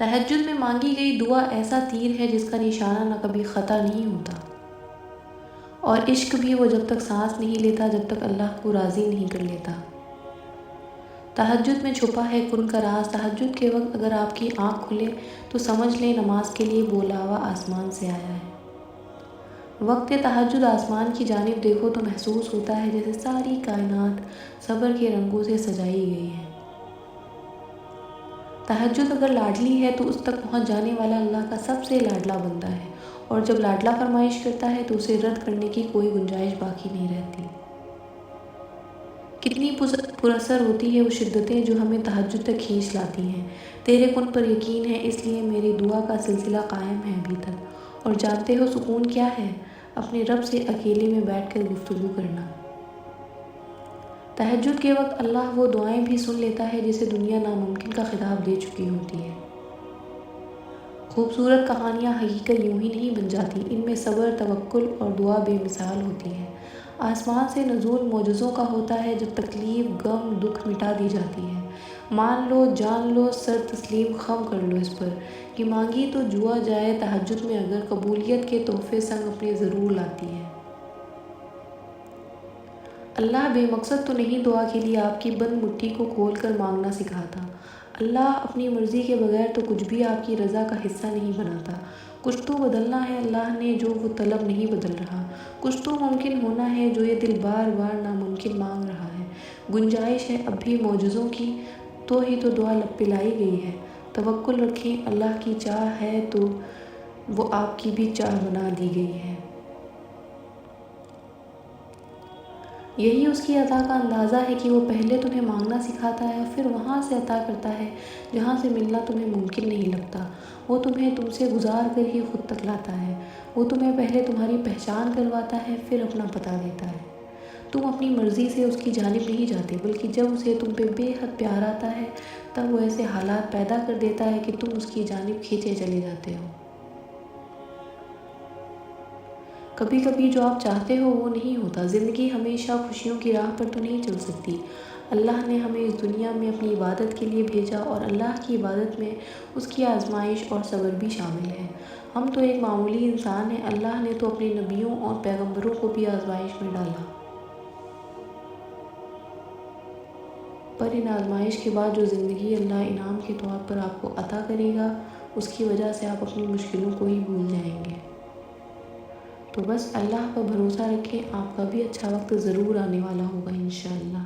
تہجد میں مانگی گئی دعا ایسا تیر ہے جس کا نشانہ نہ کبھی خطا نہیں ہوتا، اور عشق بھی وہ جب تک سانس نہیں لیتا جب تک اللہ کو راضی نہیں کر لیتا۔ تہجد میں چھپا ہے کن کا راز۔ تہجد کے وقت اگر آپ کی آنکھ کھلے تو سمجھ لیں نماز کے لیے بلاوا آسمان سے آیا ہے۔ وقت تہجد آسمان کی جانب دیکھو تو محسوس ہوتا ہے جیسے ساری کائنات صبر کے رنگوں سے سجائی گئی ہے۔ تہجد اگر لاڈلی ہے تو اس تک پہنچ جانے والا اللہ کا سب سے لاڈلا بندہ ہے، اور جب لاڈلا فرمائش کرتا ہے تو اسے رد کرنے کی کوئی گنجائش باقی نہیں رہتی۔ کتنی پراثر ہوتی ہے وہ شدتیں جو ہمیں تہجد تک کھینچ لاتی ہیں۔ تیرے کن پر یقین ہے اس لیے میری دعا کا سلسلہ قائم ہے ابھی تک، اور جانتے ہو سکون کیا ہے؟ اپنے رب سے اکیلے میں بیٹھ کر گفتگو کرنا۔ تہجد کے وقت اللہ وہ دعائیں بھی سن لیتا ہے جسے دنیا ناممکن کا خطاب دے چکی ہوتی ہے۔ خوبصورت کہانیاں حقیقت یوں ہی نہیں بن جاتی، ان میں صبر، توکل اور دعا بے مثال ہوتی ہے۔ آسمان سے نزول معجزوں کا ہوتا ہے جب تکلیف، غم، دکھ مٹا دی جاتی ہے۔ مان لو، جان لو، سر تسلیم خم کر لو اس پر کہ مانگی تو جوا جائے تہجد میں اگر قبولیت کے تحفے سنگ اپنے ضرور لاتی ہے۔ اللہ بے مقصد تو نہیں دعا کے لیے آپ کی بند مٹھی کو کھول کر مانگنا سکھاتا۔ اللہ اپنی مرضی کے بغیر تو کچھ بھی آپ کی رضا کا حصہ نہیں بناتا۔ کچھ تو بدلنا ہے اللہ نے جو وہ طلب نہیں بدل رہا، کچھ تو ممکن ہونا ہے جو یہ دل بار بار ناممکن مانگ رہا ہے۔ گنجائش ہے اب بھی معجزوں کی، تو ہی تو دعا پلائی گئی ہے۔ توکل رکھیں، اللہ کی چاہ ہے تو وہ آپ کی بھی چاہ بنا دی گئی ہے۔ یہی اس کی عطا کا اندازہ ہے کہ وہ پہلے تمہیں مانگنا سکھاتا ہے اور پھر وہاں سے عطا کرتا ہے جہاں سے ملنا تمہیں ممکن نہیں لگتا۔ وہ تمہیں تم سے گزار کر ہی خود تک لاتا ہے۔ وہ تمہیں پہلے تمہاری پہچان کرواتا ہے، پھر اپنا پتہ دیتا ہے۔ تم اپنی مرضی سے اس کی جانب نہیں جاتے، بلکہ جب اسے تم پہ بے حد پیار آتا ہے تب وہ ایسے حالات پیدا کر دیتا ہے کہ تم اس کی جانب کھینچے چلے جاتے ہو۔ کبھی کبھی جو آپ چاہتے ہو وہ نہیں ہوتا۔ زندگی ہمیشہ خوشیوں کی راہ پر تو نہیں چل سکتی۔ اللہ نے ہمیں اس دنیا میں اپنی عبادت کے لیے بھیجا، اور اللہ کی عبادت میں اس کی آزمائش اور صبر بھی شامل ہے۔ ہم تو ایک معمولی انسان ہیں، اللہ نے تو اپنے نبیوں اور پیغمبروں کو بھی آزمائش میں ڈالا۔ پر ان آزمائش کے بعد جو زندگی اللہ انعام کے طور پر آپ کو عطا کرے گا، اس کی وجہ سے آپ اپنی مشکلوں کو ہی بھول جائیں گے۔ تو بس اللہ پر بھروسہ رکھیں، آپ کا بھی اچھا وقت ضرور آنے والا ہوگا انشاءاللہ۔